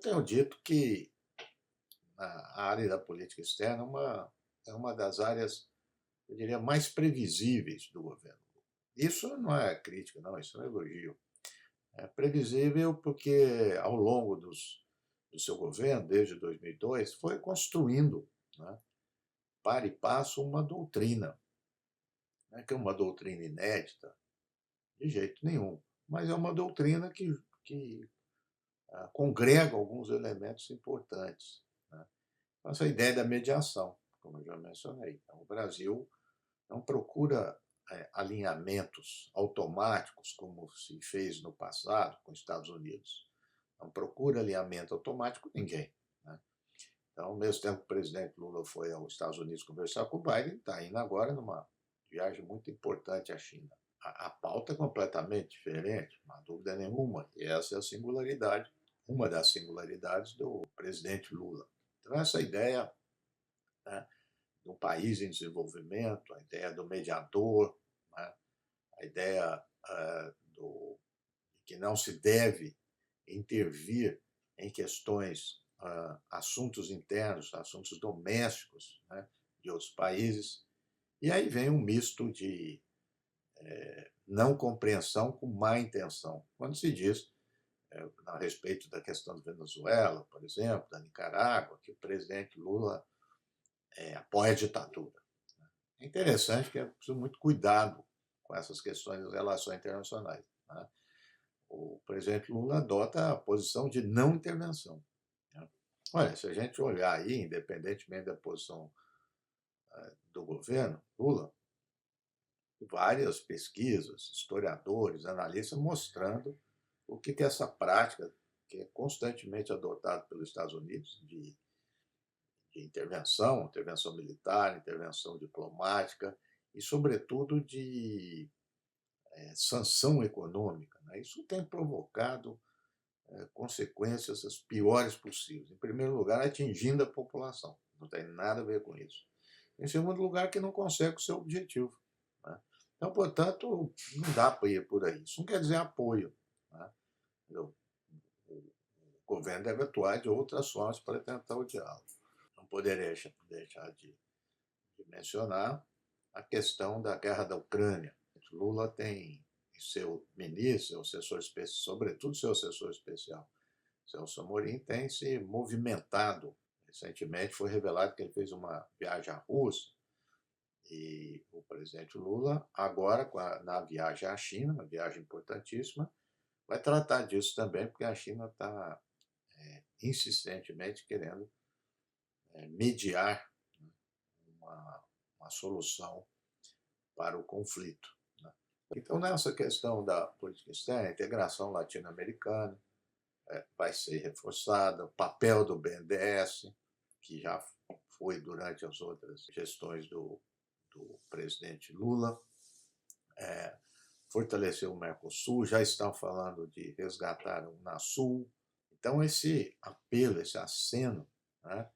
tenho dito que a área da política externa é uma das áreas, eu diria, mais previsíveis do governo. Isso não é crítica, não, isso é um elogio. É previsível porque, ao longo do seu governo, desde 2002, foi construindo, né, para e passo, uma doutrina. Não é que é uma doutrina inédita, de jeito nenhum, mas é uma doutrina que congrega alguns elementos importantes, né? Essa ideia da mediação, como eu já mencionei. Então, o Brasil não procura alinhamentos automáticos, como se fez no passado com os Estados Unidos. Não procura alinhamento automático ninguém, né? Então, ao mesmo tempo que o presidente Lula foi aos Estados Unidos conversar com o Biden, está indo agora numa viagem muito importante à China. A pauta é completamente diferente, não há dúvida nenhuma, e essa é a singularidade, uma das singularidades do presidente Lula. Então, essa ideia, né, de um país em desenvolvimento, a ideia do mediador, né, a ideia de que não se deve intervir em questões, assuntos internos, assuntos domésticos, né, de outros países. E aí vem um misto de não compreensão com má intenção. Quando se diz, a respeito da questão da Venezuela, por exemplo, da Nicarágua, que o presidente Lula apoia a ditadura. É interessante que é preciso muito cuidado com essas questões das relações internacionais, né? O presidente Lula adota a posição de não intervenção, né? Olha, se a gente olhar aí, independentemente da posição do governo Lula, várias pesquisas, historiadores, analistas mostrando o que é essa prática que é constantemente adotada pelos Estados Unidos de intervenção militar, intervenção diplomática e, sobretudo, de sanção econômica, né? Isso tem provocado consequências as piores possíveis. Em primeiro lugar, atingindo a população, não tem nada a ver com isso. Em segundo lugar, que não consegue o seu objetivo, né? Então, portanto, não dá para ir por aí. Isso não quer dizer apoio, né? O governo deve atuar de outras formas para tentar o diálogo. Não poderia deixar de mencionar a questão da guerra da Ucrânia. Lula tem seu ministro, seu assessor especial, sobretudo seu assessor especial, Celso Amorim, tem se movimentado. Recentemente foi revelado que ele fez uma viagem à Rússia e o presidente Lula, agora na viagem à China, uma viagem importantíssima, vai tratar disso também, porque a China está insistentemente querendo mediar uma, uma solução para o conflito, né? Então, nessa questão da política externa, a integração latino-americana vai ser reforçada, o papel do BNDES, que já foi durante as outras gestões do presidente Lula, fortalecer o Mercosul, já estão falando de resgatar o Unasul. Então, esse apelo, esse aceno, né,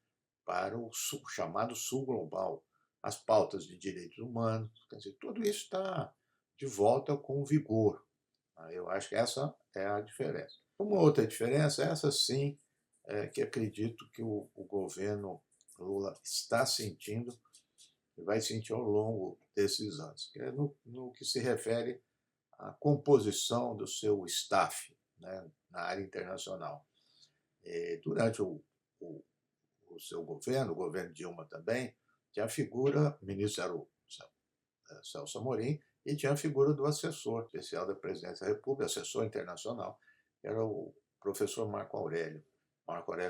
para o chamado Sul Global, as pautas de direitos humanos, quer dizer, tudo isso está de volta com vigor. Eu acho que essa é a diferença. Uma outra diferença, essa sim, que acredito que o governo Lula está sentindo e vai sentir ao longo desses anos, que é no que se refere à composição do seu staff, né, na área internacional. Durante o seu governo, o governo Dilma também, tinha a figura, o ministro era o Celso Amorim, e tinha a figura do assessor especial da presidência da República, assessor internacional, que era o professor Marco Aurélio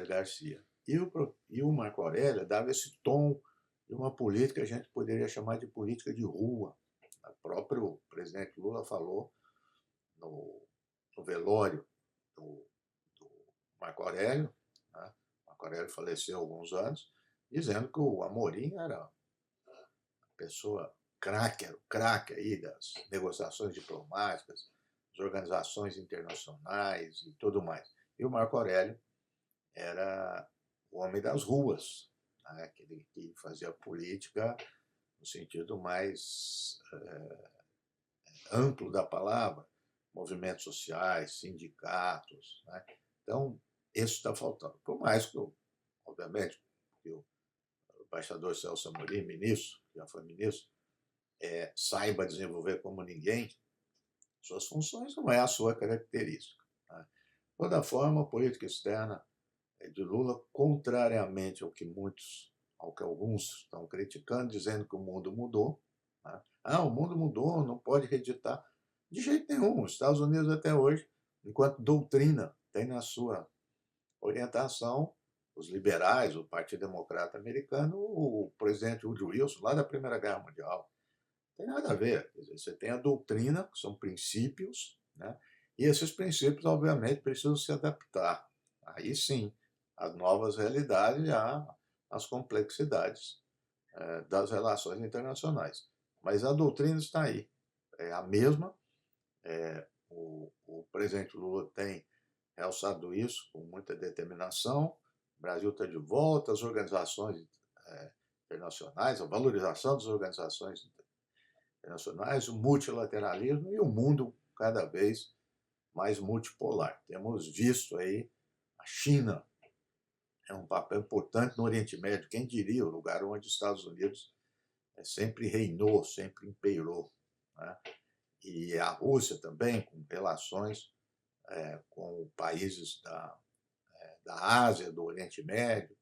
Garcia. E o Marco Aurélio dava esse tom de uma política que a gente poderia chamar de política de rua. O próprio presidente Lula falou no velório do Marco Aurélio, né? Marco Aurélio faleceu há alguns anos, dizendo que o Amorim era uma pessoa craque aí das negociações diplomáticas, das organizações internacionais e tudo mais. E o Marco Aurélio era o homem das ruas, né? Que fazia política no sentido mais amplo da palavra, movimentos sociais, sindicatos, né? Então, Isso está faltando. Por mais que, obviamente, que o embaixador Celso Amorim, ministro, já foi ministro, saiba desenvolver como ninguém suas funções, não é a sua característica. Né? De toda forma, a política externa de Lula, contrariamente ao que alguns estão criticando, dizendo que o mundo mudou. Né? O mundo mudou, não pode reeditar. De jeito nenhum. Os Estados Unidos até hoje, enquanto doutrina, tem na sua orientação os liberais, o Partido Democrata Americano, o presidente Woodrow Wilson, lá da Primeira Guerra Mundial. Não tem nada a ver. Quer dizer, você tem a doutrina, que são princípios, né? E esses princípios, obviamente, precisam se adaptar. Aí sim, às novas realidades e às complexidades das relações internacionais. Mas a doutrina está aí. É a mesma. O presidente Lula tem realçado isso com muita determinação. O Brasil está de volta, as organizações internacionais, a valorização das organizações internacionais, o multilateralismo e o mundo cada vez mais multipolar. Temos visto aí a China é um papel importante no Oriente Médio. Quem diria, o lugar onde os Estados Unidos sempre reinou, sempre imperou. Né? E a Rússia também, com relações com países da Ásia, do Oriente Médio.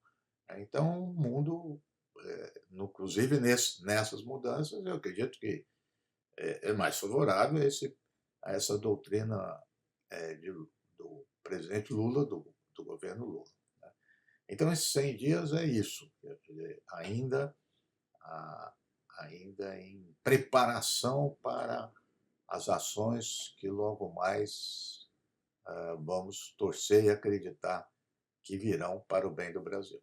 Então, o mundo, inclusive nessas mudanças, eu acredito que é mais favorável a essa doutrina do presidente Lula, do governo Lula. Né? Então, esses 100 dias é isso, ainda, ainda em preparação para as ações que logo mais vamos torcer e acreditar que virão para o bem do Brasil.